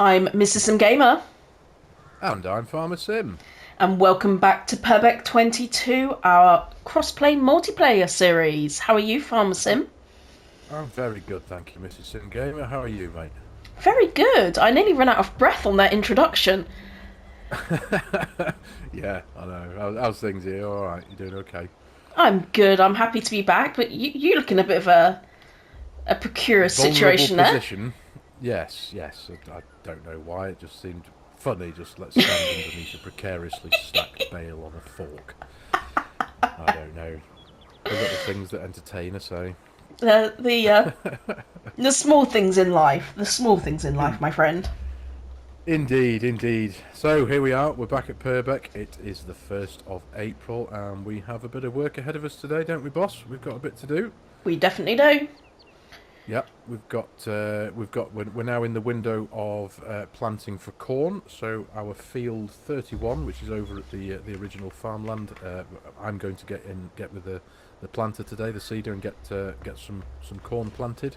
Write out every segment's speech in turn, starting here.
I'm Mrs. Sim Gamer, And I'm Farmer Sim. and welcome back to Purbeck 22, our Crossplay Multiplayer series. How are you, Farmer Sim? I'm very good, thank you, Mrs. Sim Gamer. How are you, mate? Very good. I nearly ran out of breath on that introduction. Yeah, I know. How's things here? All right, you doing okay? I'm good. I'm happy to be back, but you look in a bit of a precarious Vulnerable situation there. position. Yes, yes. I don't know why. It just seemed funny. Just let's stand underneath a precariously stacked bale on a fork. I don't know. We've got the things that entertain us, eh? The the uh, the small things in life. The small things in life, In, my friend. indeed, indeed. So here we are. We're back at Purbeck. It is the 1st of April, and we have a bit of work ahead of us today, don't we, boss? We've got a bit to do. We definitely do. Yeah, we're now in the window of planting for corn. So our field 31, which is over at the original farmland, I'm going to get with the planter today, the seeder, and get some corn planted.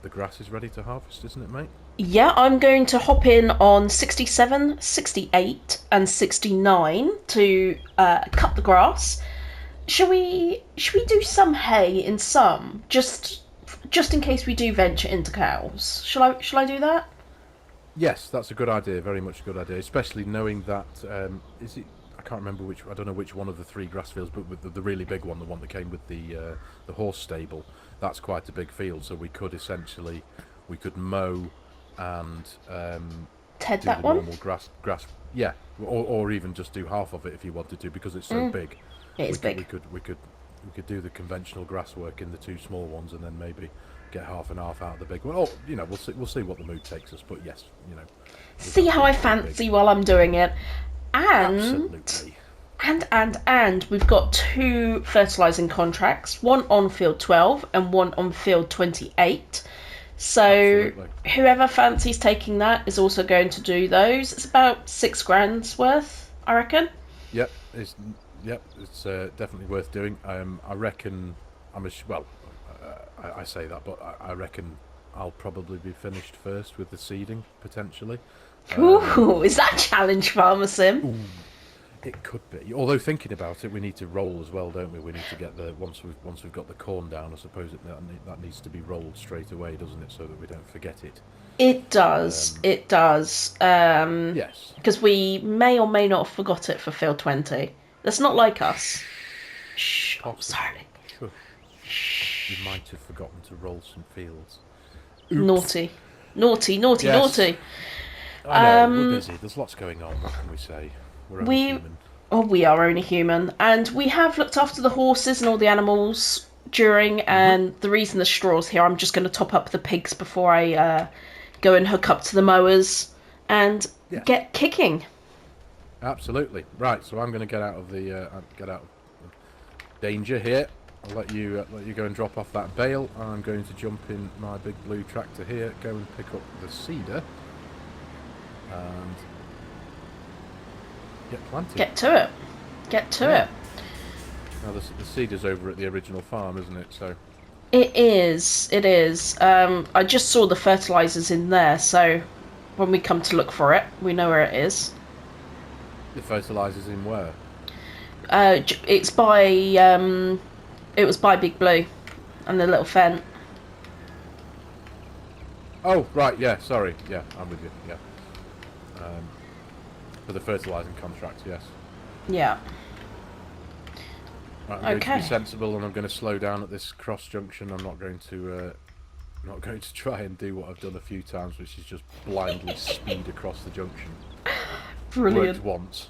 The grass is ready to harvest, isn't it, mate? Yeah, I'm going to hop in on 67, 68, and 69 to cut the grass. Should we do some hay in some, just in case we do venture into cows? Shall I do that? Yes, that's a good idea. Very much a good idea, especially knowing that is it. I can't remember which. I don't know which one of the three grass fields, but with the really big one, the one that came with the horse stable, that's quite a big field. So we could mow and Ted, do that the one. normal grass. Yeah, or even just do half of it if you wanted to, because it's so big. It is We could big. we could we could we could do the conventional grass work in the two small ones, and then maybe get half and half out of the big one. Oh, we'll see what the mood takes us. But yes, with See that how I being so big, fancy while I'm doing it, and absolutely. and we've got two fertilizing contracts, one on field 12 and one on field 28. So Absolutely. whoever fancies taking that is also going to do those. It's about 6 grand's worth, I reckon. Yep. It's definitely worth doing. I reckon well. I say that, but I reckon I'll probably be finished first with the seeding potentially. Um, Ooh, is that a challenge, Farmer Sim? ooh, it could be. Although thinking about it, we need to roll as well, don't we? We need to get the once we've got the corn down. I suppose that needs to be rolled straight away, doesn't it? So that we don't forget it. It does. Um, It does. yes. Because we may or may not have forgot it for field 20. That's not like us. Shh. Oh, Possibly. sorry. Shush. You might have forgotten to roll some fields. Oops. Naughty. Naughty, naughty, Yes. naughty. I know. We're Um, busy. There's lots going on. What can we say? We're only we human. Oh, we are only human, and we have looked after the horses and all the animals during. Mhm. And the reason the straw's here, I'm just going to top up the pigs before I go and hook up to the mowers and Yes. get kicking. Absolutely. Right. So I'm going to get out of danger here. I'll let you go and drop off that bale. I'm going to jump in my big blue tractor here, go and pick up the cedar, and get planted. Get to it. Get to Yeah. it. Now the cedar's over at the original farm, isn't it? So It is. It is. I just saw the fertilizers in there, so when we come to look for it, we know where it is. the fertilizer's in where? It's by. It was by Big Blue, and the little Fent. Oh, right. Yeah. Sorry. Yeah, I'm with you. Yeah. Um, for the fertilizing contract. Yes. Yeah. Right, I'm going to be Okay. sensible, and I'm going to slow down at this cross junction. I'm not going to try and do what I've done a few times, which is just blindly speed across the junction. Worked Brilliant. once.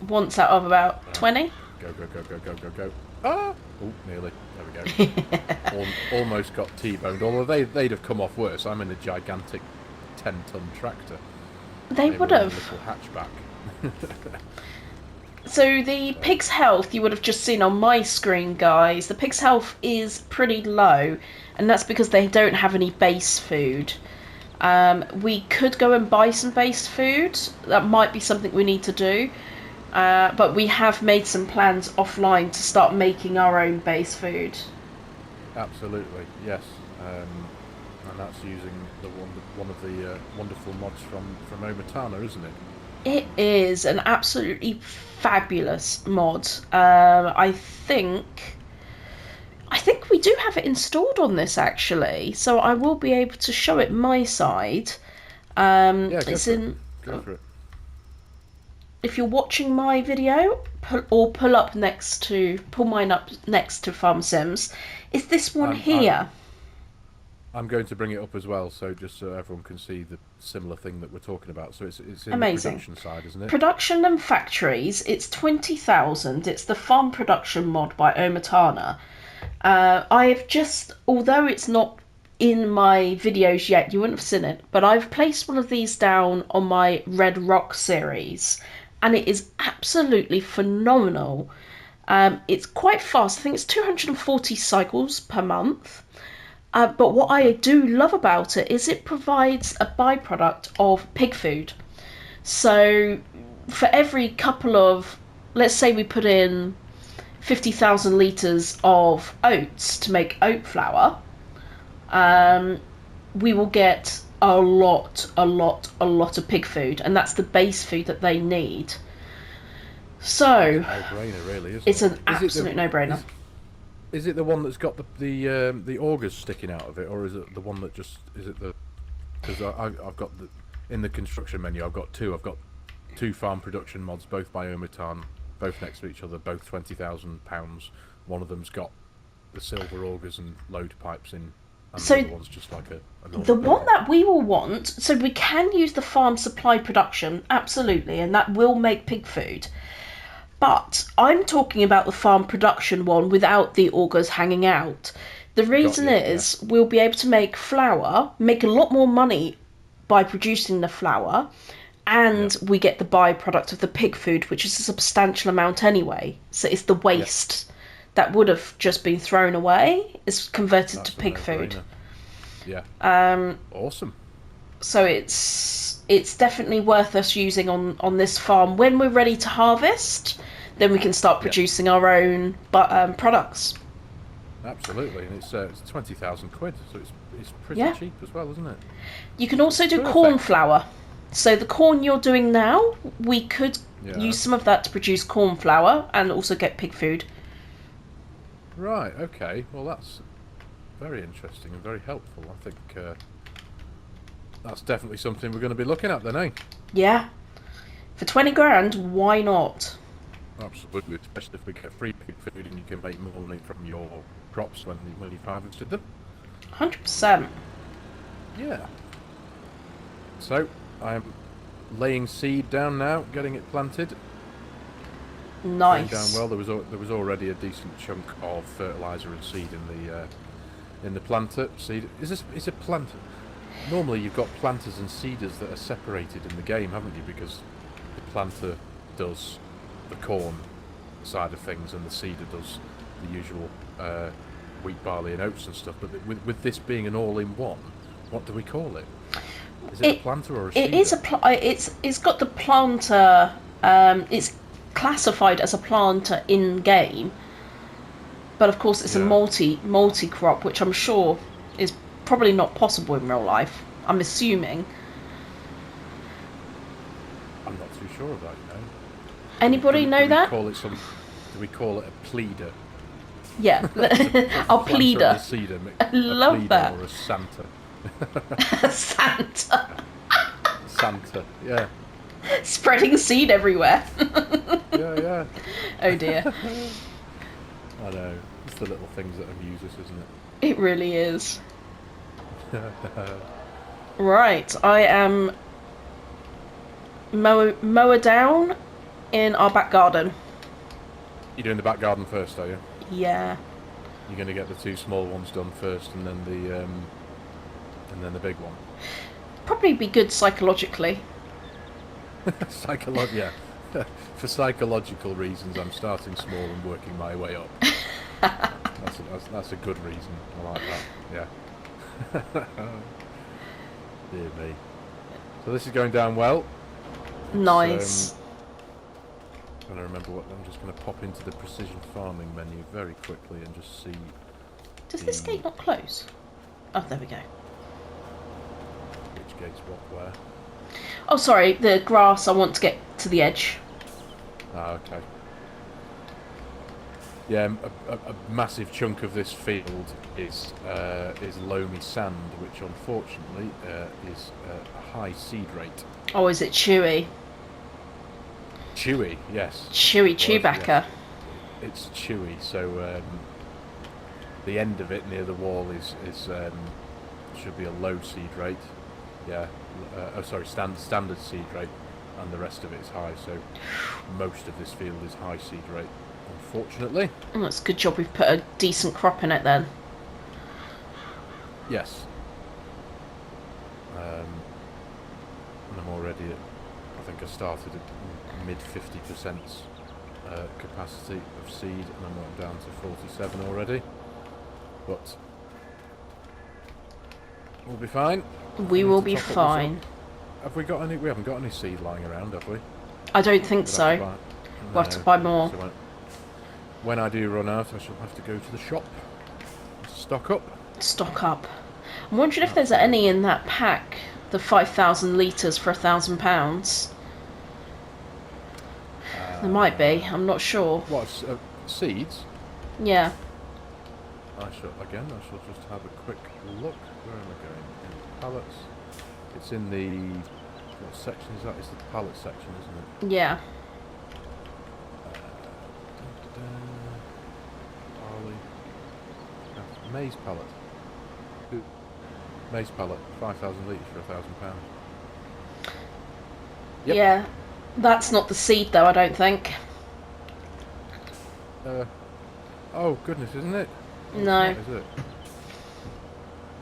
Once out of about Right, 20. go go go go go go go. Ah! Oh, nearly. There we go. Almost got T-boned. Although they'd have come off worse. I'm in a gigantic 10-ton tractor. They They would were in a have. little hatchback. So the So pig's health you would have just seen on my screen, guys. The pig's health is pretty low, and that's because they don't have any base food. We could go and buy some base food. That might be something we need to do. But we have made some plans offline to start making our own base food. absolutely, yes. I that's using one of the wonderful mods from Omatana, isn't it? It is an absolutely fabulous mod. I think we do have it installed on this actually, so I will be able to show it my side. Yeah, It's in. Go for it. If you're watching my video, pull mine up next to Farm Sims. Is this one I'm, here? I'm going to bring it up as well, so just so everyone can see the similar thing that we're talking about. So it's in the Amazing. production side, isn't it? Production and factories. It's 20,000. It's the farm production mod by Omatana. I've just, although it's not in my videos yet, you wouldn't have seen it, but I've placed one of these down on my Red Rock series, and it is absolutely phenomenal. It's quite fast. I think it's 240 cycles per month. But what I do love about it is it provides a byproduct of pig food. So for every couple of, let's say we put in 50,000 litres of oats to make oat flour, we will get a lot of pig food, and that's the base food that they need. So No-brainer, really, isn't it's it? an absolute no-brainer. Is it the one that's got the augers sticking out of it, or is it the one that just is it the? Because I've got in the construction menu I've got two. I've got two farm production mods, both by Omitan, both next to each other, both £20,000. One of them's got the silver augers and load pipes in, and So the other one's just like a normal the build. one that we will want, so we can use the farm supply production, absolutely, and that will make pig food. But I'm talking about the farm production one without the augers hanging out. The reason is we'll be able to make flour, make a lot more money by producing the flour, and we get the byproduct of the pig food, which is a substantial amount anyway. So it's the waste that would have just been thrown away is converted to pig food. Yeah. Awesome. So it's definitely worth us using on this farm when we're ready to harvest. Then we can start producing our own products. Absolutely, and it's £20,000, so it's pretty cheap as well, isn't it? You can also do corn flour. So the corn you're doing now, we could use some of that to produce corn flour and also get pig food. Right. Okay. Well, that's very interesting and very helpful. I think that's definitely something we're going to be looking at then, eh? Yeah. For 20 grand, why not? Absolutely, especially if we get free pig food and you can make more money from your crops when you've harvested them. 100%. Yeah. So, I'm laying seed down now, getting it planted. Nice. Down well. There was already a decent chunk of fertilizer and seed in the planter. Seed is a planter. Normally, you've got planters and seeders that are separated in the game, haven't you? Because the planter does the corn side of things, and the seeder does the usual wheat, barley, and oats and stuff. But with this being an all-in-one, what do we call it? Is it a planter or a seeder? It is it's got the planter. It's classified as a planter in game, but of course it's a multi crop, which I'm sure is probably not possible in real life. I'm assuming. I'm not too sure of that. Anybody know that? Do we call it a pleader? Yeah, a pleader. I love that. Or a Santa. Santa. Santa, yeah. Spreading seed everywhere. Yeah. Oh dear. I know. It's the little things that amuse us, isn't it? It really is. Right, I am mower down in our back garden. You're doing the back garden first, are you? Yeah. You're going to get the two small ones done first, and then the big one. Probably be good psychologically. Yeah. For psychological reasons, I'm starting small and working my way up. That's a good reason. I like that. Yeah. Dear me. So this is going down well. Nice. I'm just going to pop into the precision farming menu very quickly and just see. Does this gate not close? Oh, there we go. navigates what where. Oh, sorry, the grass. I want to get to the edge. Ah, okay. Yeah, a massive chunk of this field is loamy sand, which unfortunately is a high seed rate. Oh, is it chewy? Chewy, yes. Chewy Was, Chewbacca. yes. It's chewy, so the end of it near the wall is should be a low seed rate. Yeah. Standard seed rate, and the rest of it is high. So most of this field is high seed rate, unfortunately. Oh, it's a good job we've put a decent crop in it then. Yes. And I'm already at, I think I started at mid 50% capacity of seed, and I'm went down to 47 already. But we'll be fine. We will be fine. Have we got any? We haven't got any seed lying around, have we? I don't think so. We'll have to buy more. So when I do run out, I shall have to go to the shop. Stock up. Stock up. I'm wondering if there's any in that pack. The 5,000 litres for £1,000. There might be. I'm not sure. What seeds? Yeah. I shall just have a quick look. Where am I going? In pallets. It's in the... What section is that? It's the pallet section, isn't it? Yeah. Barley. Maize pallet. Ooh. Maize pallet. 5,000 litres for £1,000. Yep. Yeah. That's not the seed though, I don't think. Oh goodness, isn't it? No. Is it?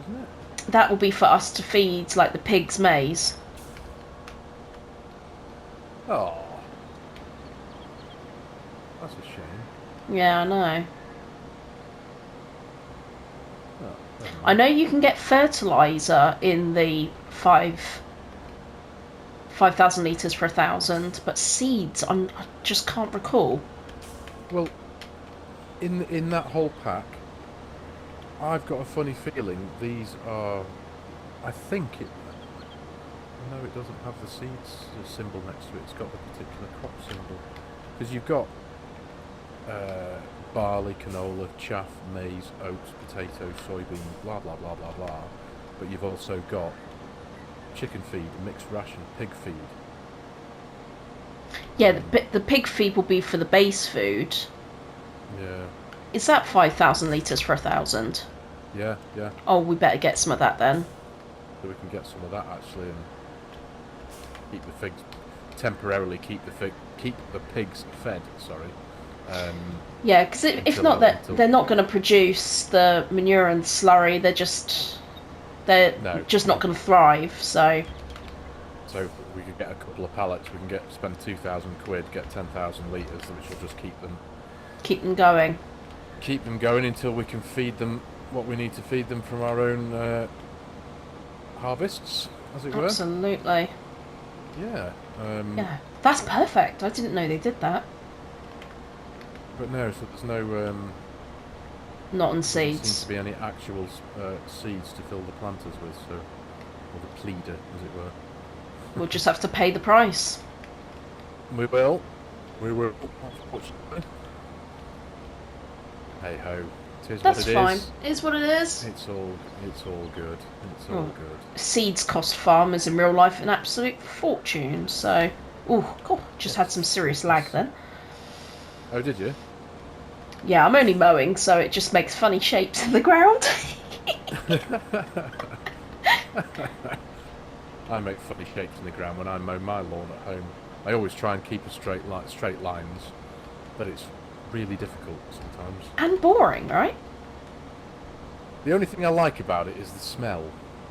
Isn't it? That will be for us to feed, like, the pigs' maize. Oh. That's a shame. Yeah, I know. Oh, I know you can get fertiliser in the 5,000 litres for 1,000, but seeds, I just can't recall. Well, in that whole pack, I've got a funny feeling these are... I think it... No, it doesn't have the seeds symbol next to it. It's got the particular crop symbol. Because you've got barley, canola, chaff, maize, oats, potatoes, soybean, blah, blah, blah, blah, blah. But you've also got chicken feed, mixed ration, pig feed. Yeah, the pig feed will be for the base food. Yeah. Is that 5,000 litres for 1,000? Yeah, yeah. Oh, we better get some of that then. So we can get some of that actually, and keep the pigs temporarily keep the pigs fed. Sorry. Yeah, because if not, they're not going to produce the manure and slurry. They're just not going to thrive. So we could get a couple of pallets. We can spend 2,000 quid, get 10,000 litres, which will just keep them going. Keep them going until we can feed them what we need to feed them from our own harvests, as it were. Absolutely. Yeah. Yeah, that's perfect. I didn't know they did that. But no, so there's no... Not on there seeds. seems to be any actual seeds to fill the planters with, so... Or the pleader, as it were. We'll just have to pay the price. We will. We will, unfortunately. Hey ho. It is That's what it fine. is. It is what it is. It's all good. It's all good. Seeds cost farmers in real life an absolute fortune, so... Ooh, cool. Just had some serious lag then. Oh, did you? Yeah, I'm only mowing, so it just makes funny shapes in the ground. I make funny shapes in the ground when I mow my lawn at home. I always try and keep a straight lines, but it's really difficult sometimes. And boring, right? The only thing I like about it is the smell.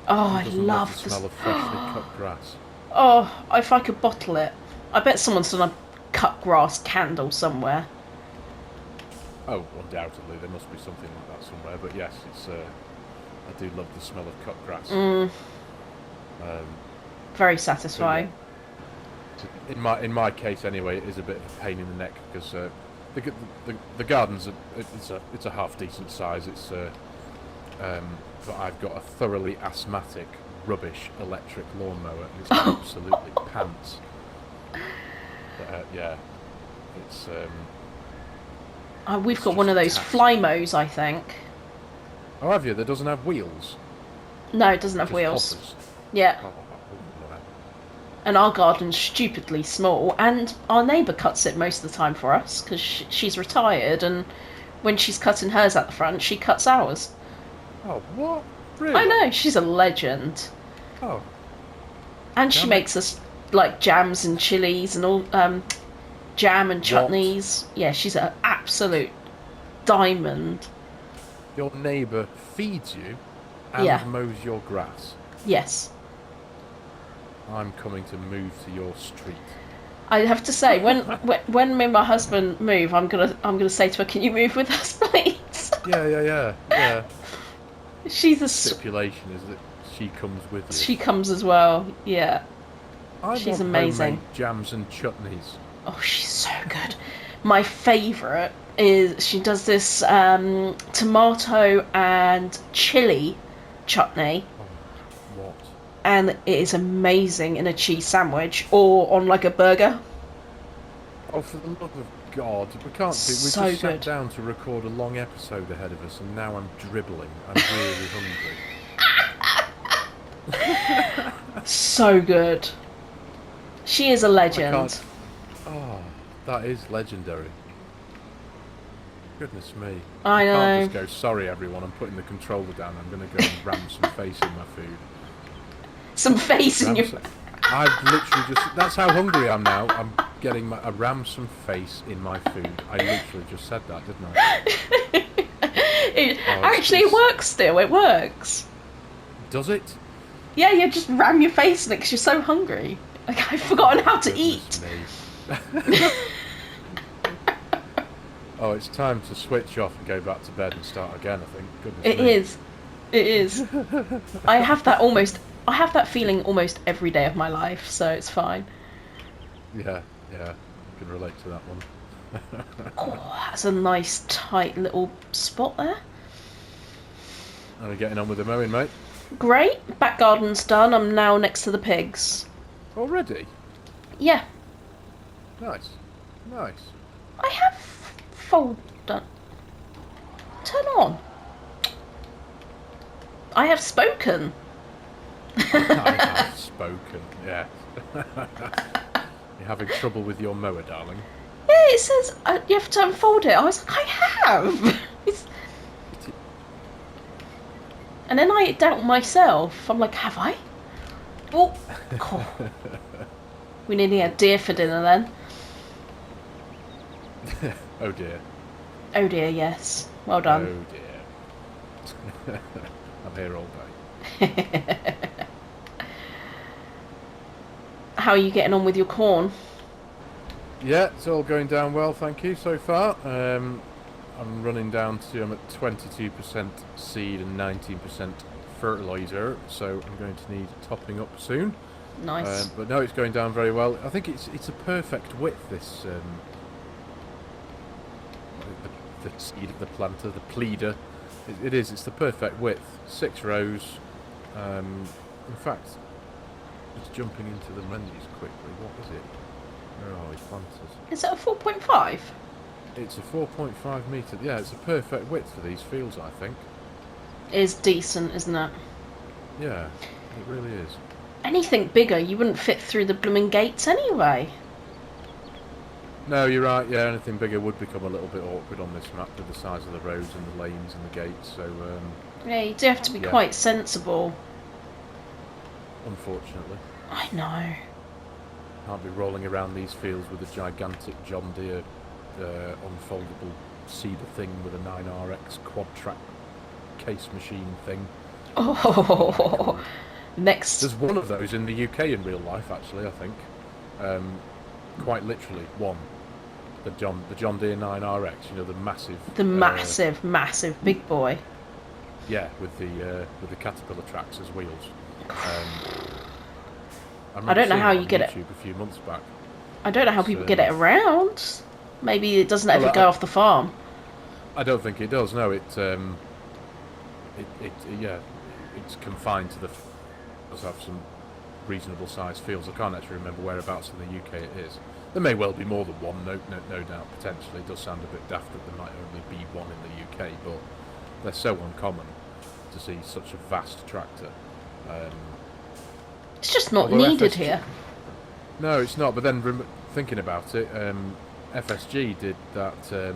Oh, I love the smell of freshly cut grass. Oh, if I could bottle it. I bet someone's done a cut grass candle somewhere. Oh, undoubtedly, there must be something like that somewhere. But yes, it's. I do love the smell of cut grass. Very satisfying. Yeah. In my case, anyway, it is a bit of a pain in the neck because the garden's it's a half decent size. It's but I've got a thoroughly asthmatic rubbish electric lawnmower. It's absolutely pants. Yeah, it's. We've It's got one just of those task. Flymos, I think. Oh, have you? That doesn't have wheels. No, it doesn't have Just wheels. hoppers. Yeah. Oh, Lord. And our garden's stupidly small, and our neighbour cuts it most of the time for us because she's retired, and when she's cutting hers at the front, she cuts ours. Oh, what? Really? I know, she's a legend. Oh, And she damn makes us like jams and chilies and all jam and chutneys. Yeah, she's an absolute diamond. your neighbour feeds you and Yeah. mows your grass. Yes. I'm coming to move to your street. I have to say, when me and my husband move, I'm gonna say to her, "Can you move with us, please?" Yeah. She's a Stipulation is that she comes with you. she comes as well. Yeah. I She's want amazing. homemade jams and chutneys. Oh, she's so good. My favourite is she does this tomato and chili chutney, Oh, what? and it is amazing in a cheese sandwich or on like a burger. Oh, for the love of God, we can't do. We So just sat good. down to record a long episode ahead of us, and now I'm dribbling. I'm really hungry. So good. She is a legend. can't- Oh, that is legendary. Goodness me. I can't know. just go, sorry everyone, I'm putting the controller down, I'm going to go and ram some face in my food. Some face in Ram your. some- I've literally just, that's how hungry I am now. I'm getting a ram some face in my food. I literally just said that, didn't I? Actually, it works still. It works. Does it? Yeah, you just ram your face in it because you're so hungry. Like, I've forgotten how to Goodness eat. me. Oh, it's time to switch off and go back to bed and start again, I think. Goodness It me. is. It is. I have that feeling almost every day of my life, so it's fine. Yeah, I can relate to that one. Oh, that's a nice tight little spot there. How are we getting on with the mowing, mate? Great. Back garden's done. I'm now next to the pigs. Already? Yeah. Nice. I have done. Turn on. I have spoken. I have spoken, yeah. You're having trouble with your mower, darling. Yeah, it says you have to unfold it. I was like, I have. And then I doubt myself. I'm like, have I? Oh, cool. We nearly had deer for dinner then. Oh dear. Oh dear, yes. Well done. Oh dear. I'm here all day. How are you getting on with your corn? Yeah, it's all going down well, thank you, so far. I'm running down to, I'm at 22% seed and 19% fertiliser, so I'm going to need topping up soon. Nice. But no, it's going down very well. I think it's a perfect width, this the seed of the planter, the pleader. It is, it's the perfect width. 6 rows. In fact, just jumping into the menus quickly, what is it? Where are we, planters? Is it a 4.5? It's a 4.5 metre, yeah, it's a perfect width for these fields, I think. It is decent, isn't it? Yeah, it really is. Anything bigger, you wouldn't fit through the blooming gates anyway. No, you're right, yeah, anything bigger would become a little bit awkward on this map with the size of the roads and the lanes and the gates, so, Yeah, you do have to be yeah. quite sensible. Unfortunately. I know. Can't be rolling around these fields with a gigantic John Deere unfoldable seeder thing with a 9RX quad track case machine thing. Oh, next. There's one of those in the UK in real life, actually, I think. Quite literally, one. The John Deere 9RX, you know, the massive... The massive big boy. Yeah, with the Caterpillar tracks as wheels. I don't know how you get it. YouTube a few months back. I don't know how people get it around. Maybe it doesn't ever go off the farm. I don't think it does. No, it's confined to does have some reasonable sized fields. I can't actually remember whereabouts in the UK it is. There may well be more than one, no doubt, potentially. It does sound a bit daft that there might only be one in the UK, but they're so uncommon to see such a vast tractor. It's just not needed FSG, here. No, it's not. But then thinking about it, FSG did that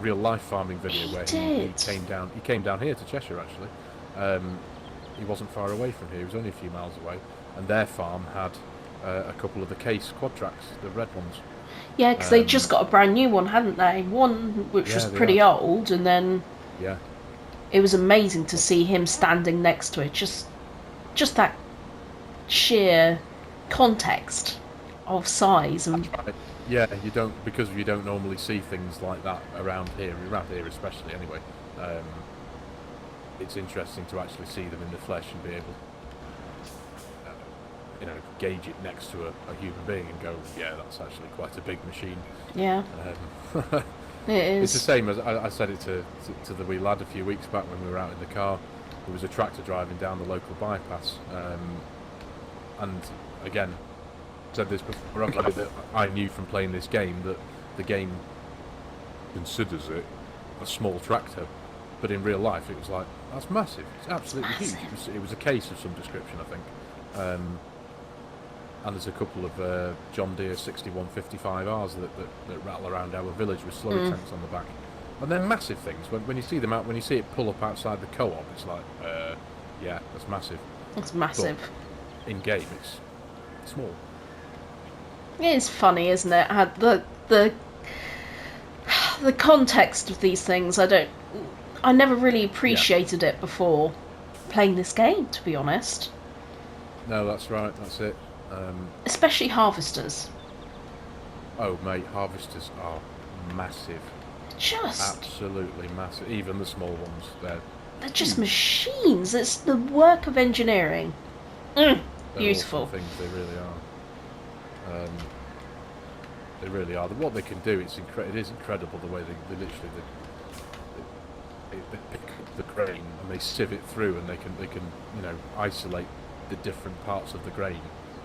real life farming video where he came down here to Cheshire actually. He wasn't far away from here. He was only a few miles away, and their farm had a couple of the Case quad tracks, the red ones. Yeah, because they just got a brand new one, hadn't they? One which was pretty old, and then it was amazing to see him standing next to it. Just that sheer context of size and. Yeah, you don't normally see things like that around here especially anyway. It's interesting to actually see them in the flesh and be able gauge it next to a human being and go, yeah, that's actually quite a big machine. Yeah. It is. It's the same as I said it to the wee lad a few weeks back when we were out in the car. There was a tractor driving down the local bypass, and again, said this before, that I knew from playing this game that the game considers it a small tractor, but in real life it was like, that's massive. It's absolutely huge. It was a Case of some description, I think. And there's a couple of John Deere 6155Rs that rattle around our village with slurry tanks on the back. And they're massive things. When you see them out, when you see it pull up outside the co-op, it's like, yeah, that's massive. It's massive. But in game, it's small. It is funny, isn't it? The context of these things, I never really appreciated it before playing this game, to be honest. No, that's right. That's it. Especially harvesters. Oh, mate, harvesters are massive. Just absolutely massive. Even the small ones, they're just machines. It's the work of engineering. Beautiful things. They really are. They really are. What they can do, it is incredible the way they literally they pick up the grain and they sieve it through, and they can isolate the different parts of the grain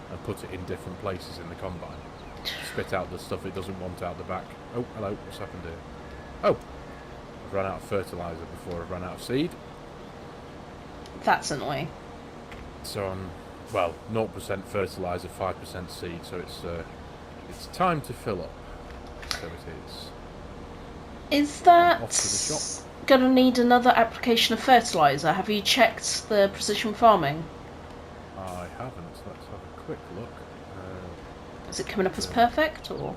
and put it in different places in the combine. Spit out the stuff it doesn't want out the back. Oh, hello, what's happened here? Oh, I've run out of fertiliser before I've run out of seed. That's annoying. So I'm, 0% fertiliser, 5% seed, so it's time to fill up. So it is. Is that off to the shop. Gonna need another application of fertiliser? Have you checked the precision farming? I haven't. Let's have a quick look. Is it coming up as perfect, or?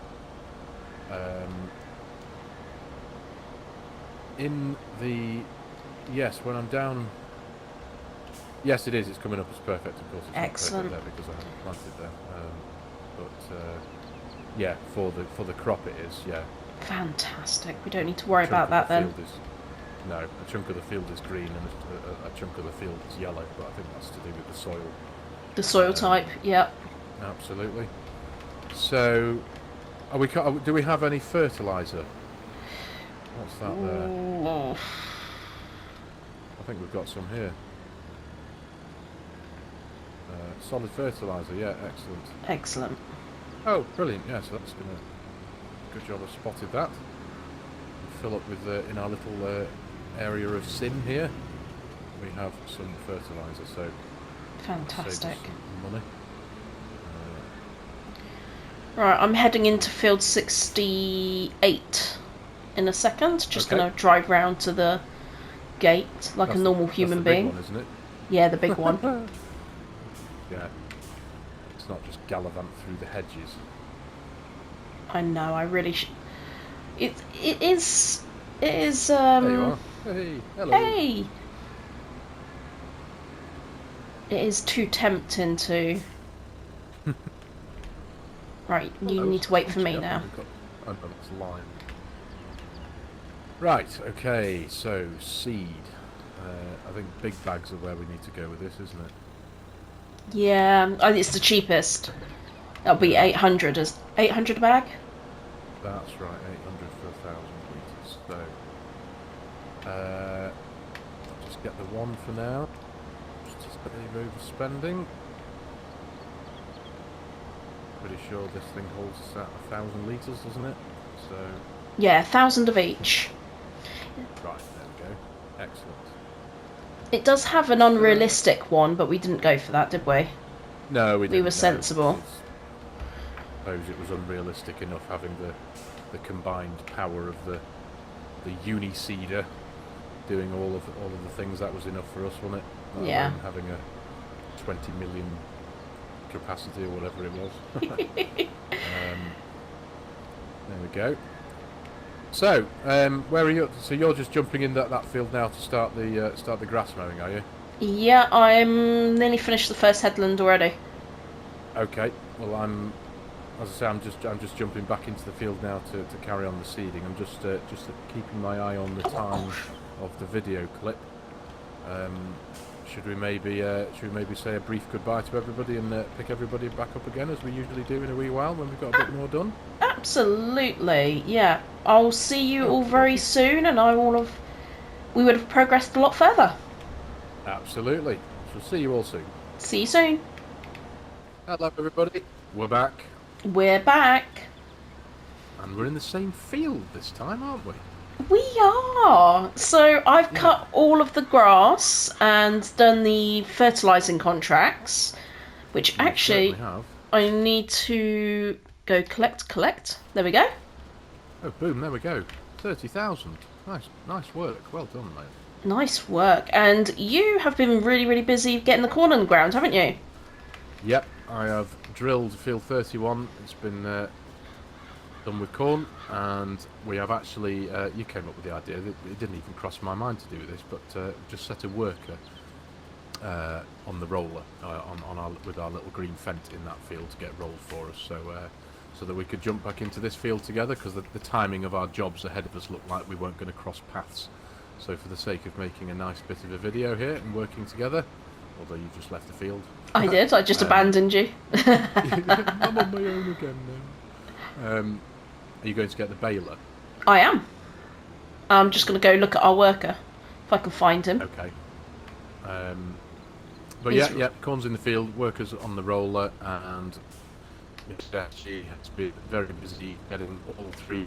Yes, when I'm down. Yes, it is. It's coming up as perfect. Of course, it's excellent. not perfect there because I haven't planted there. Yeah, for the crop it is. Yeah. Fantastic. We don't need to worry about that then. No, a chunk of the field is green and a chunk of the field is yellow, but I think that's to do with the soil. The soil type, yep. Absolutely. So, do we have any fertiliser? What's that there? Ooh. I think we've got some here. Solid fertiliser, yeah, excellent. Excellent. Oh, brilliant, yeah, so that's going to... Good job I've spotted that. Fill up with, in our little area of sin here, we have some fertiliser, so... Fantastic. Some money. Right, I'm heading into field 68 in a second. Just going to drive round to the gate like a normal human being. Big one, isn't it? Yeah, the big one. Yeah. It's not just gallivant through the hedges. I know, I really It is... There you are. Hey, hello. Hey! It is too tempting to... Right, you need to wait for me now. Oh, that's lime. Right, okay, so seed. I think big bags are where we need to go with this, isn't it? Yeah, it's the cheapest. That'll be 800 a bag? That's right, 800 for 1,000 litres. So, I'll just get the one for now. Just Save overspending. Pretty sure this thing holds 1,000 litres, doesn't it? So. Yeah, 1,000 of each. Right, there we go. Excellent. It does have an unrealistic one, but we didn't go for that, did we? No, we didn't. We were sensible. I suppose it was unrealistic enough having the combined power of the uni-seeder doing all of the things. That was enough for us, wasn't it? Yeah. Having a 20 million capacity or whatever it was. There we go. So, where are you? So you're just jumping in that field now to start the grass mowing, are you? Yeah, I'm nearly finished the first headland already. Okay. Well, as I say, I'm just jumping back into the field now to carry on the seeding. I'm just keeping my eye on the time of the video clip. Should we maybe say a brief goodbye to everybody and pick everybody back up again as we usually do in a wee while when we've got a bit more done? Absolutely, yeah. I'll see you all very soon, and we would have progressed a lot further. Absolutely. We'll see you all soon. See you soon. Hello, everybody. We're back. We're back. And we're in the same field this time, aren't we? We are. So I've cut all of the grass and done the fertilising contracts, which You actually certainly have. I need to go collect. There we go. Oh, boom! There we go. 30,000. Nice work. Well done, mate. Nice work. And you have been really, really busy getting the corn on the ground, haven't you? Yep, I have drilled field 31. It's been done with corn, and we have actually. You came up with the idea. It didn't even cross my mind to do this, but just set a worker on the roller with our little green fence in that field to get rolled for us, so that we could jump back into this field together, because the timing of our jobs ahead of us looked like we weren't going to cross paths. So for the sake of making a nice bit of a video here and working together, although you just left the field. I did. I just abandoned you. I'm on my own again now. Are you going to get the baler? I am. I'm just going to go look at our worker, if I can find him. Okay. But yeah, corn's in the field, workers on the roller, and she has been very busy getting all 3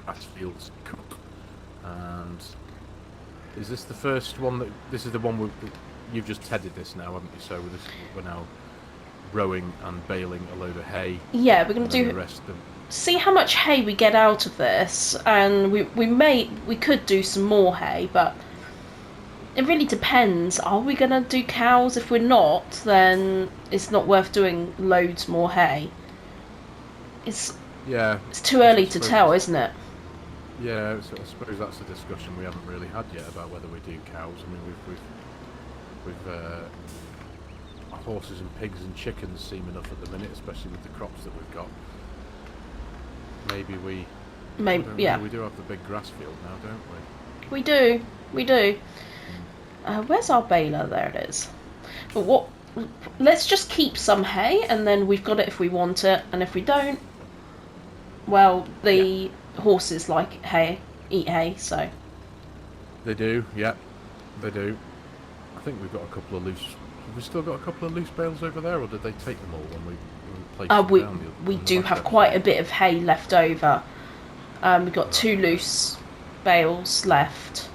grass fields cut. And is this the first one this is the one you've just tedded this now, haven't you? So we're now rowing and baling a load of hay. Yeah, we're going to do the rest of them. See how much hay we get out of this, and we could do some more hay, but it really depends. Are we going to do cows? If we're not, then it's not worth doing loads more hay. It's too early to tell, isn't it? Yeah, so I suppose that's a discussion we haven't really had yet about whether we do cows. I mean, we've horses and pigs and chickens seem enough at the minute, especially with the crops that we've got. Maybe we do have the big grass field now, don't we? We do. Where's our baler? There it is. But let's just keep some hay, and then we've got it if we want it, and if we don't, well, the horses like hay, eat hay, so. They do, yeah, they do. I think we've got a couple of loose. Have we still got a couple of loose bales over there, or did they take them all when we placed them down? We do have quite a bit of hay left over. We've got 2 loose bales left.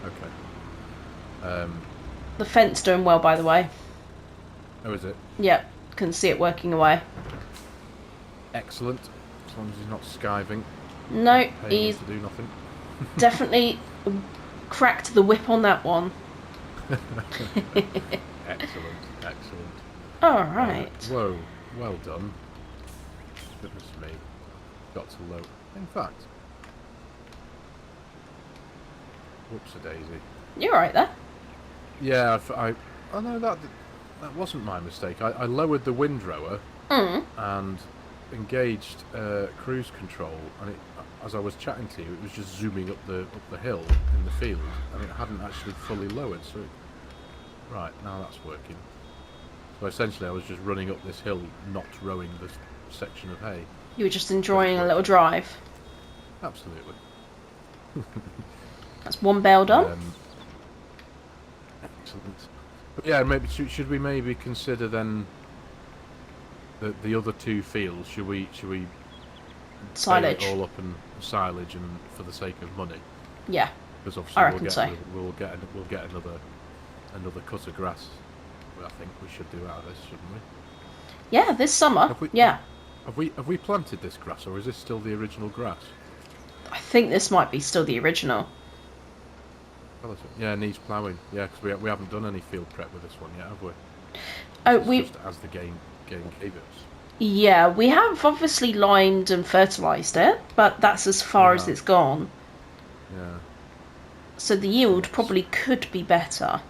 Okay. The fence doing well, by the way. Oh, is it? Yep, can see it working away. Excellent. As long as he's not skiving. No, he's to do nothing. Definitely cracked the whip on that one. Excellent. Alright. Whoa, well done. Goodness me. Got to load. In fact. Whoops-a-daisy. You're right there. Yeah, oh no, that wasn't my mistake. I lowered the windrower and engaged cruise control, and as I was chatting to you, it was just zooming up the hill in the field, and it hadn't actually fully lowered. So, right, now that's working. So essentially, I was just running up this hill, not rowing this section of hay. You were just enjoying a little drive. Absolutely. That's one bale done. Excellent. But yeah, maybe should we maybe consider then the other 2 fields? Should we bale it Silage. all up and silage, and for the sake of money? Yeah, Because I obviously reckon so. we'll get another cut of grass. I think we should do out of this, shouldn't we? Yeah, this summer. Yeah. Have we planted this grass, or is this still the original grass? I think this might be still the original. Yeah, it needs ploughing. Yeah, because we haven't done any field prep with this one yet, have we? Oh, It's just as the game gave us. Yeah, we have obviously limed and fertilised it, but that's as far as it's gone. Yeah. So the yield probably could be better.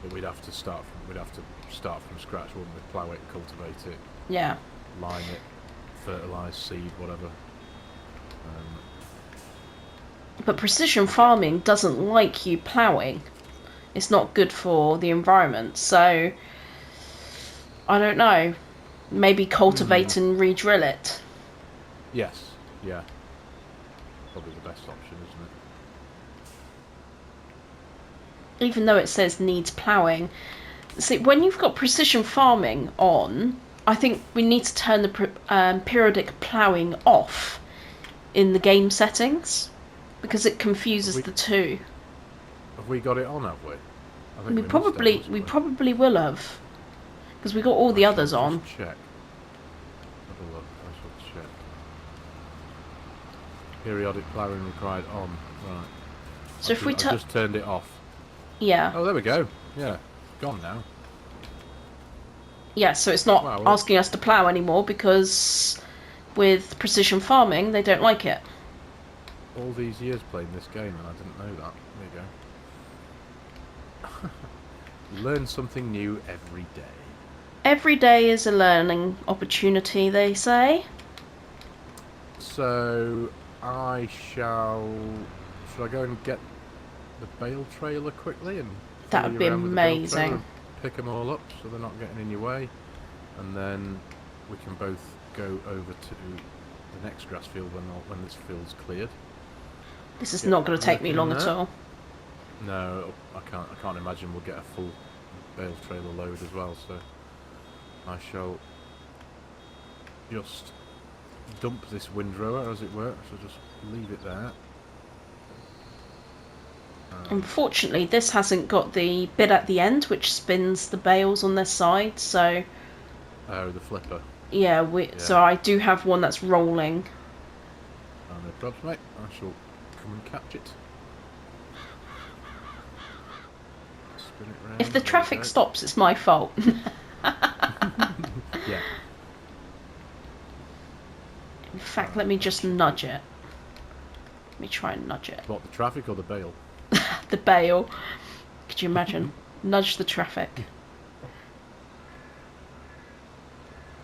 But we'd have to start from scratch, wouldn't we? Plough it, cultivate it, Yeah. lime it, fertilise, seed, whatever. But precision farming doesn't like you ploughing. It's not good for the environment. So I don't know. Maybe cultivate and re-drill it. Yes. Yeah. Probably the best option, isn't it? Even though it says needs ploughing. See, when you've got precision farming on, I think we need to turn the periodic ploughing off in the game settings, because it confuses the two. Have we got it on, have we? I think We probably will have, because we got all the others on. Check. Have a look. I shall check. Periodic ploughing required on. Right. So if we I've just turned it off. Yeah. Oh, there we go. Yeah, gone now. Yeah, so it's not asking us to plough anymore, because with precision farming they don't like it. All these years playing this game and I didn't know that. There you go. You learn something new every day. Every day is a learning opportunity, they say. So should I go and get the bale trailer quickly and that would be amazing. Pick them all up so they're not getting in your way, and then we can both go over to the next grass field when this field's cleared. This is not going to take me long at all. No, I can't imagine we'll get a full bale trailer load as well, so I shall just dump this windrower, as it were, so just leave it there. Unfortunately, this hasn't got the bit at the end which spins the bales on their side, so... Oh, the flipper. Yeah, so I do have one that's rolling. Oh, no problems, mate. I shall come and catch it. Spin it round. If the traffic stops, it's my fault. Yeah. In fact, let me just nudge it. Let me try and nudge it. What, the traffic or the bale? The bale. Could you imagine? Nudge the traffic.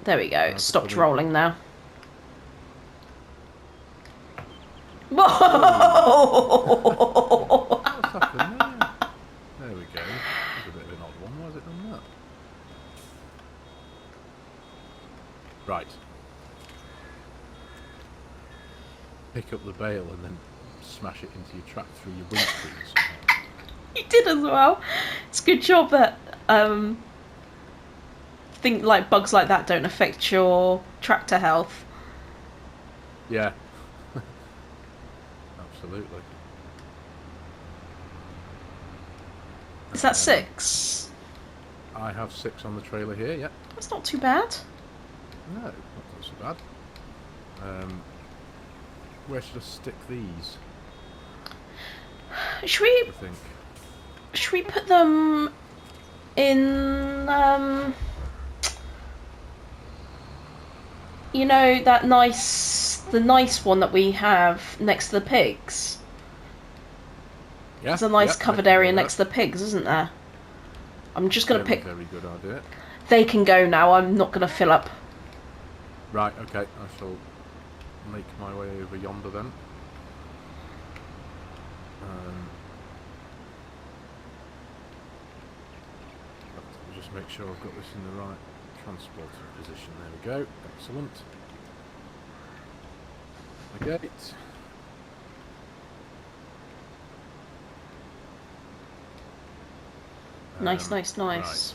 There we go. It stopped rolling now. Whoa! What's happened there? There we go. That's a bit of an odd one. Why has it done that? Right. Pick up the bale and then smash it into your track through your windscreen somehow. You did as well. It's a good job that think like bugs like that don't affect your tractor health. Yeah. Absolutely. Is that 6? I have 6 on the trailer here, yeah. That's not too bad. No, not so bad. Where should I stick these? Should we put them in you know the nice one that we have next to the pigs? Yeah. There's a nice covered area next to the pigs, isn't there? I'm just gonna pick. Very good idea. They can go now. I'm not gonna fill up. Right. Okay. I shall make my way over yonder then. Just make sure I've got this in the right transporter position. There we go. Excellent. Okay. Nice, nice, Right. nice.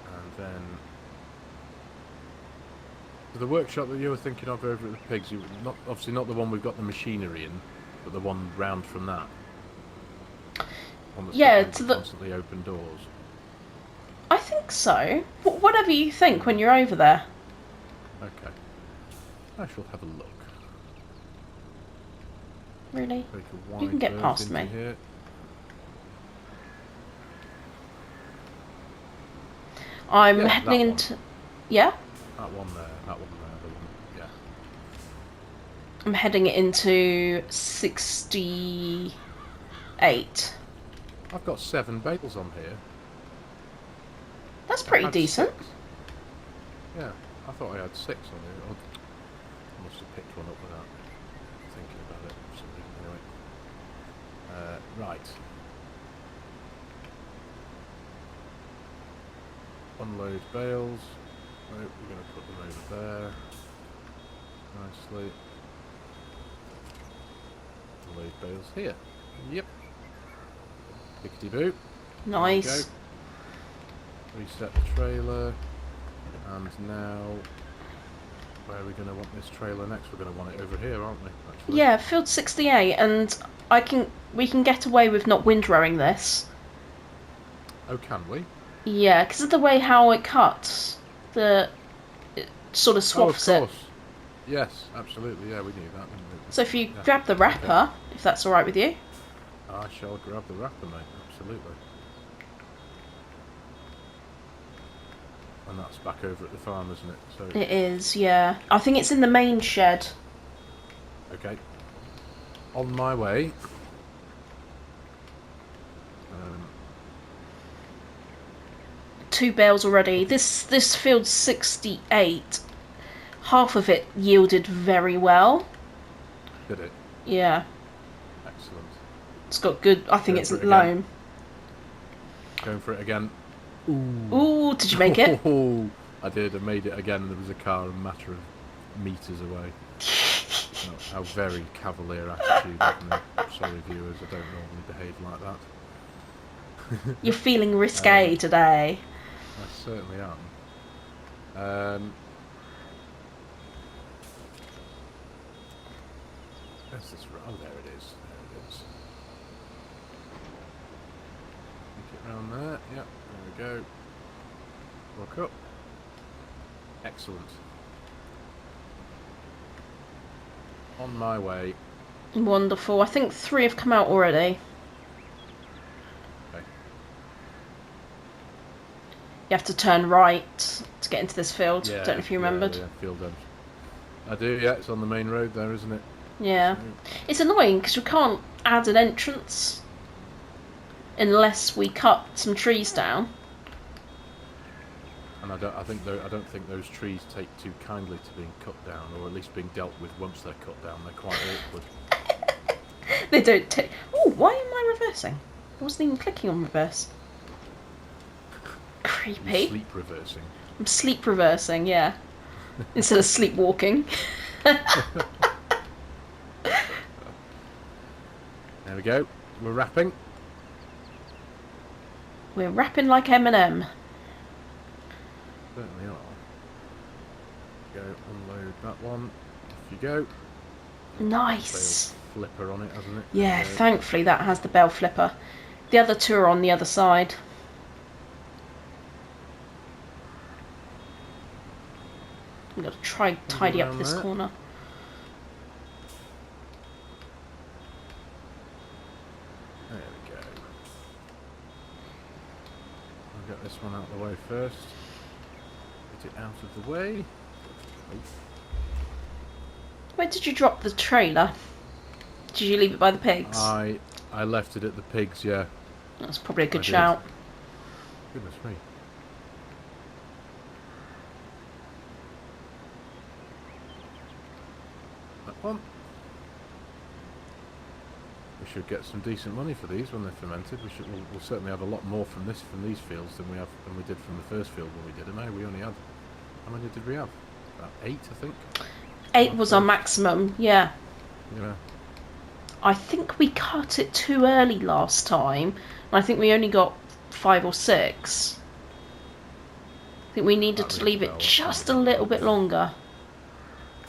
And then the workshop that you were thinking of over at the pigs, you not obviously not the one we've got the machinery in, but the one round from that. One that's Yeah, got to the the... constantly open doors. I think so. Whatever you think when you're over there. Okay. I shall have a look. Really? Take a wide You can get berth past into me. here. I'm Yeah, heading that into... Yeah? That one there, the one, yeah. I'm heading into 68. I've got 7 bales on here. That's I pretty had decent. 6. Yeah, I thought I had 6 on here. I must have picked one up without thinking about it or something. Anyway. Right. Unload bales. No, we're going to put them over there. Nicely. Unload bales here. Yep. Pickety boo. Nice. Reset the trailer. And now, where are we going to want this trailer next? We're going to want it over here, aren't we? Actually. Yeah, field 68, and we can get away with not windrowing this. Oh, can we? Yeah, because of the way how it cuts, it sort of swaths oh, it. of course. Yes, absolutely. Yeah, we knew that, didn't we? So if you grab the wrapper, if that's all right with you. I shall grab the wrapper, mate. Absolutely. And that's back over at the farm, isn't it? So It is, yeah. I think it's in the main shed. okay. On my way. 2 bales already. This field 68, half of it yielded very well. Did it? Yeah. Excellent. It's got good. I think it's loam. Going for it again. Ooh, did you make it? Oh, I did. I made it again, and there was a car a matter of meters away. How very cavalier attitude of me. Sorry, viewers. I don't normally behave like that. You're feeling risque today. I certainly am. Where's this? Oh, there it is. There it is. Take it round there. Yep. There we go. Walk up. Excellent. On my way. Wonderful. I think 3 have come out already. Okay. You have to turn right to get into this field. Yeah, Don't know if you remembered. Yeah, field edge. I do, yeah, it's on the main road there, isn't it? Yeah. So, it's annoying because we can't add an entrance unless we cut some trees down. and I don't think those trees take too kindly to being cut down, or at least being dealt with once they're cut down. They're quite awkward. They don't take... Oh, why am I reversing? I wasn't even clicking on reverse. Creepy. You're sleep reversing. I'm sleep reversing, yeah. Instead of sleepwalking. There we go. We're wrapping. We're rapping like Eminem. Certainly are. Go unload that one. Off you go. Nice. Flipper on it, hasn't it? Yeah, thankfully that has the bell flipper. The other 2 are on the other side. I'm going to try tidy up this corner. There we go. I'll get this one out of the way first. Get it out of the way. Oh. Where did you drop the trailer? Did you leave it by the pigs? I left it at the pigs, yeah. That's probably a good shout. Goodness me. That one. We should get some decent money for these when they're fermented. We'll certainly have a lot more from these fields than we did from the first field when we did them. We only had, how many did we have? About 8, I think. 8 was our maximum, yeah. Yeah. I think we cut it too early last time. I think we only got 5 or 6. I think we needed to leave it just a little bit longer.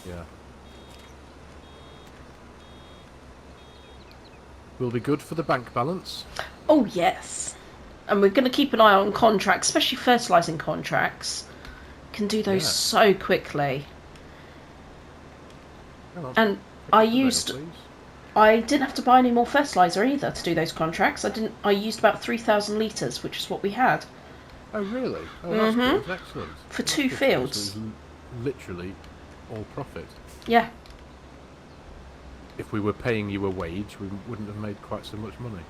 Yeah. Will be good for the bank balance. Oh, yes. And we're going to keep an eye on contracts, especially fertilising contracts. Can do those so quickly. And I didn't have to buy any more fertiliser either to do those contracts. I used about 3,000 litres, which is what we had. Oh, really? Oh, that's good. Excellent. For 2 fields. So it was literally all profit. Yeah. If we were paying you a wage, we wouldn't have made quite so much money.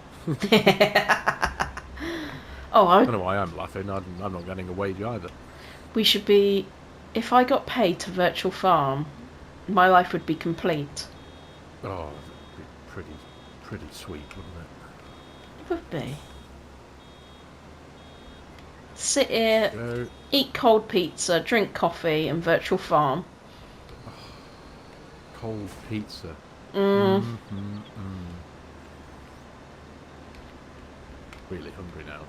I don't know why I'm laughing. I'm not getting a wage either. We should be... If I got paid to virtual farm, my life would be complete. Oh, it'd be pretty sweet, wouldn't it? It would be. Sit here, eat cold pizza, drink coffee, and virtual farm. Cold pizza. Really hungry now.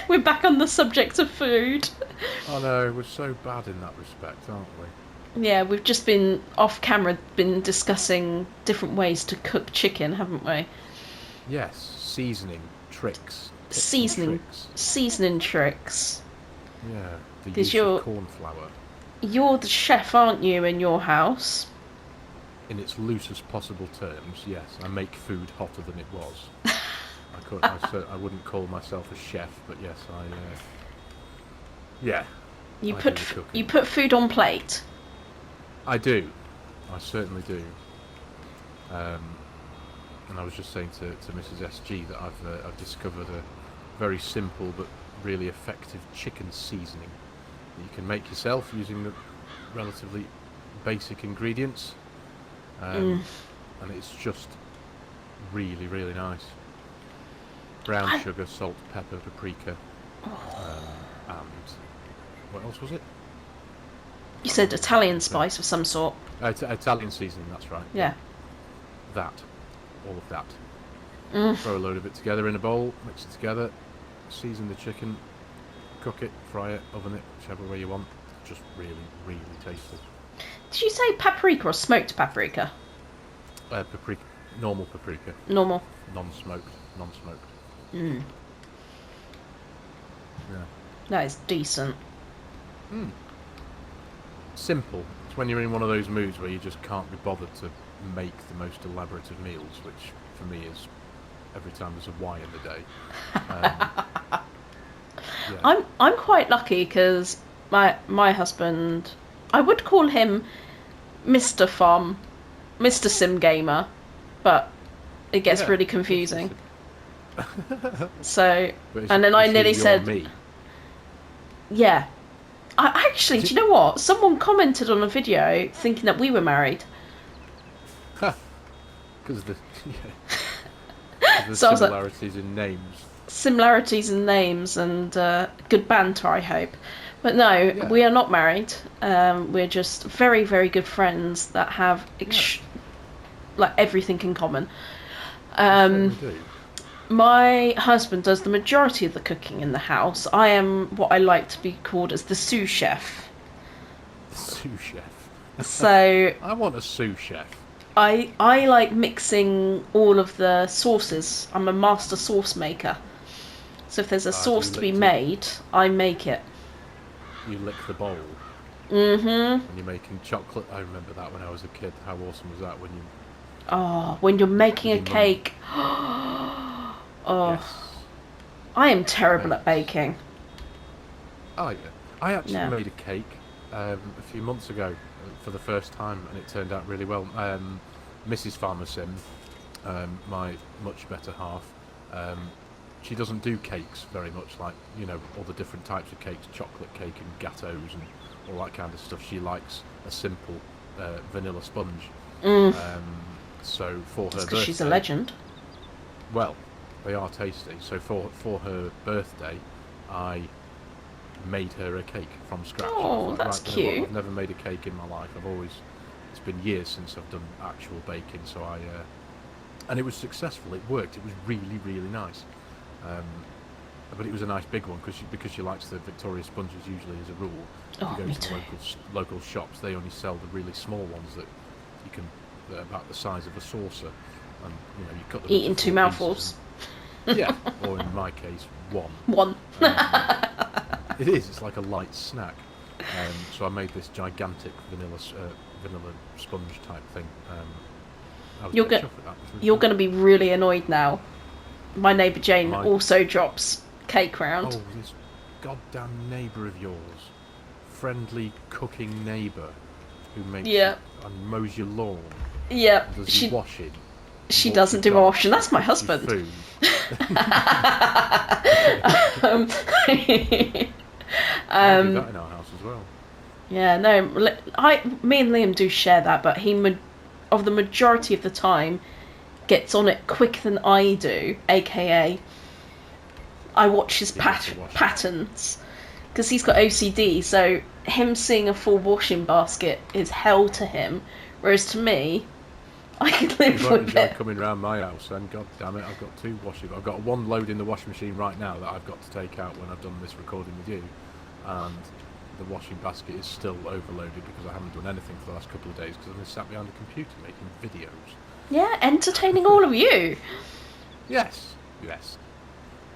We're back on the subject of food. I know, we're so bad in that respect, aren't we? Yeah, we've just been off camera, discussing different ways to cook chicken, haven't we? Yes, seasoning tricks. Seasoning tricks. Yeah, the use of corn flour. You're the chef, aren't you, in your house? In its loosest possible terms, yes. I make food hotter than it was. I wouldn't call myself a chef, but yes, You put food on plate. I do. I certainly do. And I was just saying to Mrs. SG that I've discovered a very simple but really effective chicken seasoning that you can make yourself using the relatively basic ingredients. And it's just really, really nice. Brown sugar, salt, pepper, paprika, and what else was it? You said Italian spice of some sort. Italian seasoning, that's right. Yeah. All of that. Throw a load of it together in a bowl, mix it together, season the chicken, cook it, fry it, oven it, whichever way you want. Just really, really tasty. Did you say paprika or smoked paprika? Paprika. Normal paprika. Normal. Non-smoked. Yeah. That is decent. Simple. It's when you're in one of those moods where you just can't be bothered to make the most elaborate of meals, which for me is every time there's a Y in the day. Yeah. I'm quite lucky because my husband, I would call him Mr. Mr. Sim Gamer, but it gets really confusing. So, and then I nearly said, me. Yeah. I actually, do you know what? Someone commented on a video thinking that we were married. Because of the So similarities in names. Similarities in names and good banter, I hope. But no, we are not married. We're just very, very good friends that have like everything in common. We do. My husband does the majority of the cooking in the house. I am what I like to be called as the sous chef. Sous chef. So I want a sous chef. I like mixing all of the sauces. I'm a master sauce maker. So if there's a sauce to be made, I make it. You lick the bowl. Mm-hmm. When you're making chocolate, I remember that when I was a kid. How awesome was that when you... Oh, when you're making a cake. Oh, yes. I am terrible at baking. Oh, yeah. I actually made a cake a few months ago for the first time, and it turned out really well. Mrs. Farmer Sim, my much better half, she doesn't do cakes very much, like, you know, all the different types of cakes, chocolate cake and gâteaux and all that kind of stuff. She likes a simple vanilla sponge. So for her birthday... because she's a legend. Well, they are tasty. So for her birthday, I made her a cake from scratch. Oh, that's cute. I've never made a cake in my life. I've always it's been years since I've done actual baking, so and it was successful. It worked. It was really, really nice. But it was a nice big one because she likes the Victoria sponges usually as a rule. Oh, If you me go to too. local shops, they only sell the really small ones that are about the size of a saucer, and you cut them Eat in into 2 4 mouthfuls. pieces. Yeah, or in my case, one. One. It is. It's like a light snack. So I made this gigantic vanilla sponge type thing. I was You're a bit go- chuffed with that. It was really You're good. going to be really annoyed now. My neighbour Jane Am I? also drops cake round. Oh, this goddamn neighbour of yours, friendly cooking neighbour, who makes Yeah. and mows your lawn, Yeah, and does she your washing. she walks doesn't your do my dog, washing. That's my cooks your husband. food. um, I do that in our house as well. yeah, no, me and Liam do share that, but of the majority of the time, gets on it quicker than I do, aka I watch his He does the washing. patterns, because he's got OCD, so him seeing a full washing basket is hell to him, whereas to me, I can You live won't with enjoy it. coming round my house, then. God damn it, I've got 2 washing. I've got one load in the washing machine right now that I've got to take out when I've done this recording with you, and the washing basket is still overloaded because I haven't done anything for the last couple of days because I've been sat behind a computer making videos. Yeah, entertaining all of you. Yes,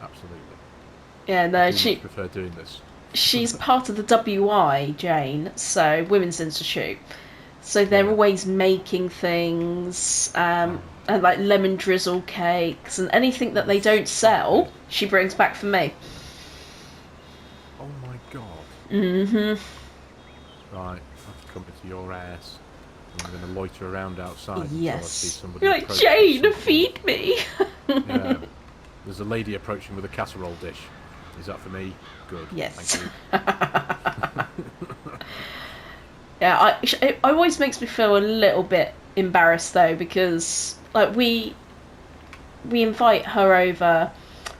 absolutely. Yeah, I no, do much prefer doing this. she's part of the WI, Jane, so Women's Institute. So they're Yeah. always making things, and like lemon drizzle cakes, and anything that they don't sell, she brings back for me. Oh my god. Right, I've come to your ass. I'm going to loiter around outside until I see Yes. somebody You're like, approach Jane, with something. feed me. Yeah. There's a lady approaching with a casserole dish. Is that for me? Good. Yes. Thank you. Yeah, it always makes me feel a little bit embarrassed though, because like we invite her over,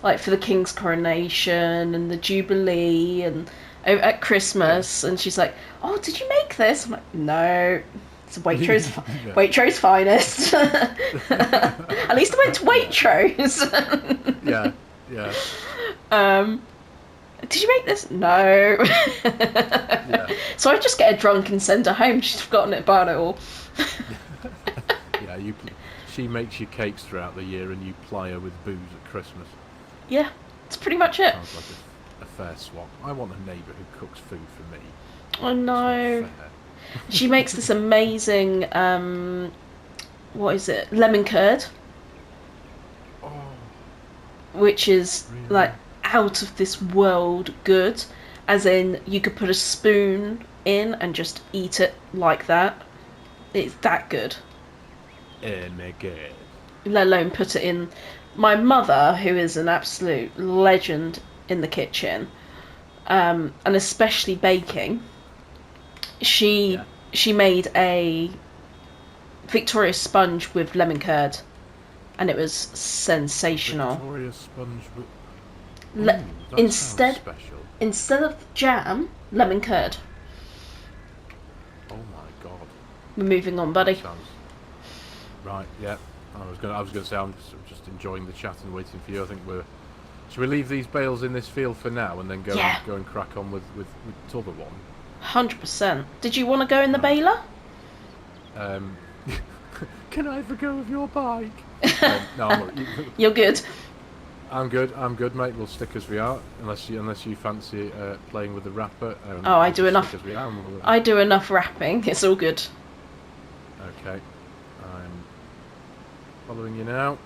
like for the King's coronation and the Jubilee and at Christmas, and she's like, "Oh, did you make this?" I'm like, "No, it's Waitrose, Yeah. Waitrose finest." At least I went to Waitrose. Yeah. Did you make this? No. Yeah. So I just get her drunk and send her home. She's forgotten about it all. Yeah. She makes you cakes throughout the year, and you ply her with booze at Christmas. Yeah, that's pretty much it. Sounds like a fair swap. I want a neighbour who cooks food for me. I know. It's not fair. She makes this amazing, what is it? Lemon curd, Oh, which is really? like out of this world good. As in, you could put a spoon in and just eat it like that. It's that good. my god. Let alone put it in. My mother, who is an absolute legend in the kitchen, and especially baking, she made a Victoria sponge with lemon curd, and it was sensational. Victoria sponge. Le- that instead- sounds special. Instead of jam, lemon curd. Oh my god. We're moving on, buddy. That sounds right. Yeah. I was gonna say I'm just enjoying the chat and waiting for you. I think should we leave these bales in this field for now and then go and crack on with the other one? 100%. Did you want to go in the baler? Can I have a go of your bike? No, You're good. I'm good, mate. We'll stick as we are, unless you fancy playing with the wrapper. Oh, I do enough. Stick as we are, and we'll, I do enough wrapping. It's all good. Okay, I'm following you now.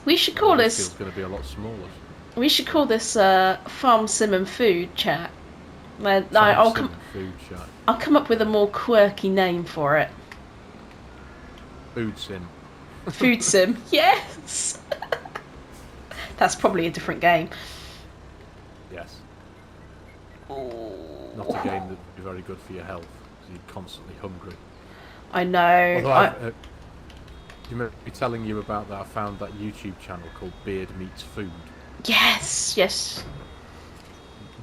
We should call This this. field's going to be a lot smaller. We should call this farm sim and food chat. I'll come. Food chat. I'll come up with a more quirky name for it. Food sim. Food sim. Yes. That's probably a different game. Yes. Not a game that would be very good for your health, because you're constantly hungry. I know. Although you remember me telling you about that? I found that YouTube channel called Beard Meets Food. Yes.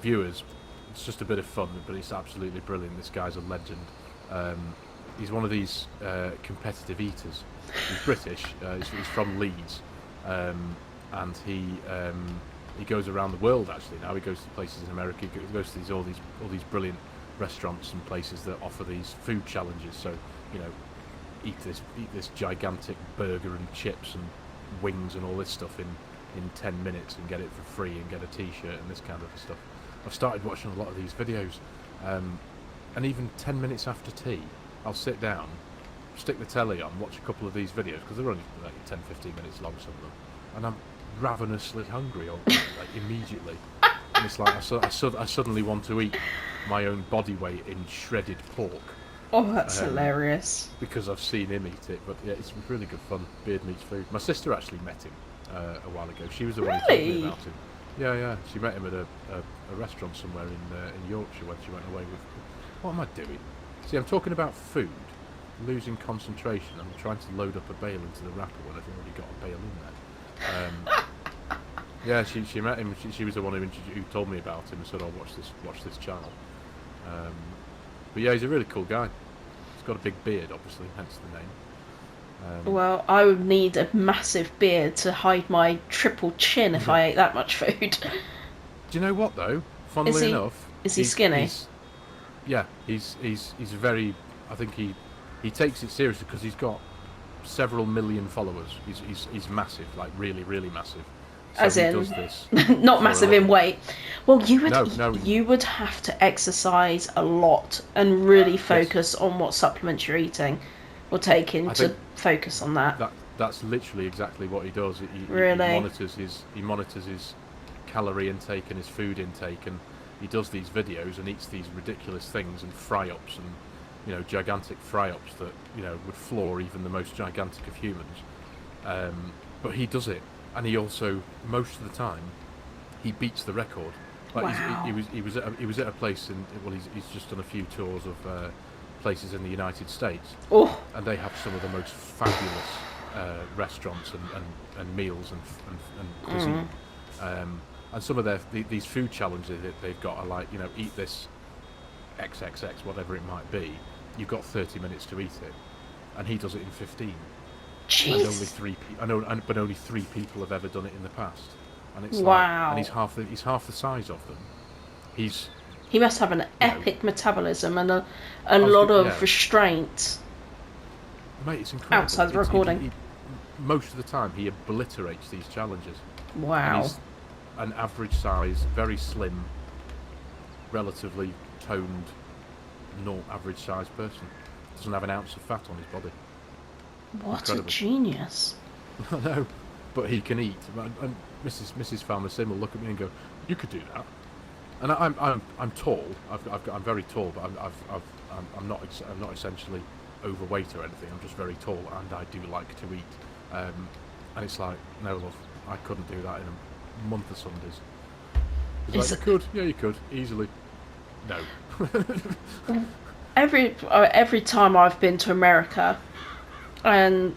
Viewers, it's just a bit of fun, but it's absolutely brilliant. This guy's a legend. he's one of these competitive eaters. He's British. He's from Leeds, and he goes around the world. Actually, now he goes to places in America. He goes to all these brilliant restaurants and places that offer these food challenges. So, you know, eat this gigantic burger and chips and wings and all this stuff in 10 minutes and get it for free and get a t-shirt and this kind of stuff. I've started watching a lot of these videos, and even 10 minutes after tea I'll sit down, stick the telly on, watch a couple of these videos, because they're only like 10-15 minutes long, some of them, and I'm ravenously hungry like immediately. And it's like I suddenly want to eat my own body weight in shredded pork. Oh, that's hilarious. Because I've seen him eat it. But yeah, it's really good fun. Beard meets food. My sister actually met him a while ago. She was the one who told me about him. Yeah. She met him at a restaurant somewhere in Yorkshire when she went away with. What am I doing? See, I'm talking about food, losing concentration. I'm trying to load up a bale into the wrapper when I've already got a bale in there. Yeah, she met him. She was the one who told me about him and said, "Oh, watch this channel." But yeah, he's a really cool guy. He's got a big beard, obviously, hence the name. Well, I would need a massive beard to hide my triple chin if I ate that much food. Do you know what though? Funnily enough, is he skinny? He's very. I think he takes it seriously because he's got several million followers. He's massive, like really massive. So as in, does this not massive in weight. Well, you would no. You would have to exercise a lot and really focus on what supplements you're eating or taking to focus on that. That's literally exactly what he does. He monitors his calorie intake and his food intake, and he does these videos and eats these ridiculous things and fry-ups and, you know, gigantic fry-ups that, you know, would floor even the most gigantic of humans. But he does it. And he also, most of the time, he beats the record. Like wow. he was at a place in. Well, he's just done a few tours of places in the United States, and they have some of the most fabulous restaurants and meals and cuisine. And some of these food challenges that they've got are like, you know, eat this XXX, whatever it might be. You've got 30 minutes to eat it, and he does it in 15. Jeez. But only three people have ever done it in the past, and it's wow. And he's half the size of them. He must have an epic metabolism and a lot of restraint. Mate, it's incredible. Outside the recording. Most of the time, he obliterates these challenges. Wow. And he's an average size, very slim, relatively toned, not average size person. Doesn't have an ounce of fat on his body. What Incredible. A genius! I know, but he can eat. And Mrs. Farmer Sim will look at me and go, "You could do that." And I'm tall. I'm very tall, but I'm not essentially overweight or anything. I'm just very tall, and I do like to eat. And it's like, no, love, I couldn't do that in a month of Sundays. He's like, you could, yeah, you could easily. No. Every time I've been to America, and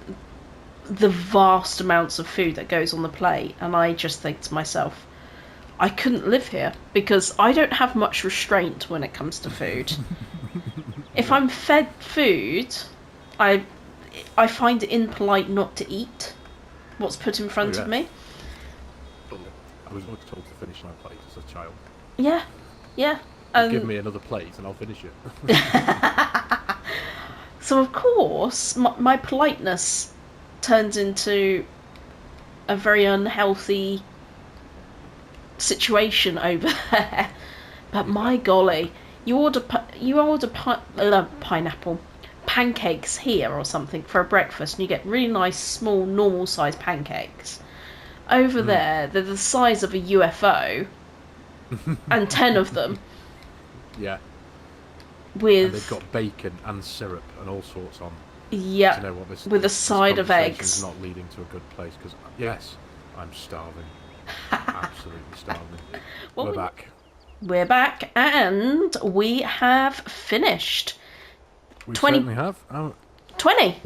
the vast amounts of food that goes on the plate, and I just think to myself, I couldn't live here because I don't have much restraint when it comes to food. If I'm fed food, I find it impolite not to eat what's put in front of me. I was always told to finish my plate as a child. Yeah. Give me another plate and I'll finish it. So of course, my politeness turns into a very unhealthy situation over there. But my golly, you order pineapple pancakes here or something for a breakfast, and you get really nice small normal sized pancakes. Over there, they're the size of a UFO, and 10 of them. Yeah. And they've got bacon and syrup and all sorts on. Yeah. You know what, with a side of eggs. Not leading to a good place because yes, I'm starving. Absolutely starving. Well, we're back. We're back, and we have finished. We certainly have. 20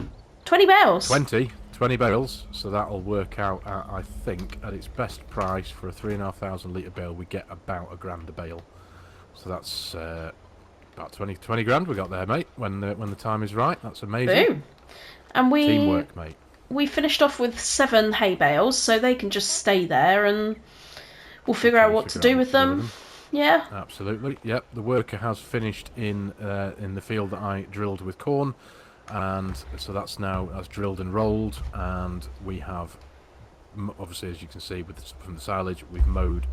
bales. 20 barrels. So that'll work out at, I think, at its best price for a 3,500 litre bale, we get about £1,000 a bale. So that's About 20 grand we got there, mate. When the time is right, that's amazing. Boom. And Teamwork, mate. We finished off with 7 hay bales, so they can just stay there, and we'll figure out what to do with them. Yeah. Absolutely. Yep. The worker has finished in the field that I drilled with corn, and so that's drilled and rolled, and we have obviously, as you can see from the silage, we've mowed,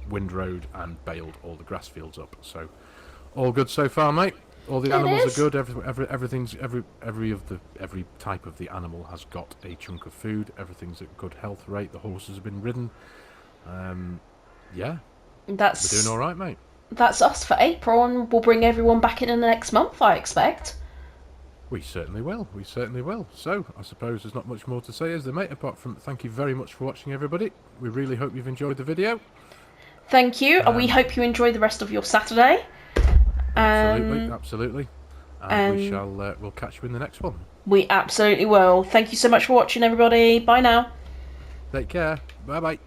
windrowed, and baled all the grass fields up. So all good so far, mate. All the animals are good. Every type of the animal has got a chunk of food. Everything's at good health rate. The horses have been ridden. Yeah, we're doing all right, mate. That's us for April, and we'll bring everyone back in the next month, I expect. We certainly will. We certainly will. So I suppose there's not much more to say, is there, mate? Apart from thank you very much for watching, everybody. We really hope you've enjoyed the video. Thank you, and we hope you enjoy the rest of your Saturday. Absolutely. And we'll catch you in the next one. We absolutely will. Thank you so much for watching, everybody. Bye now. Take care. Bye bye.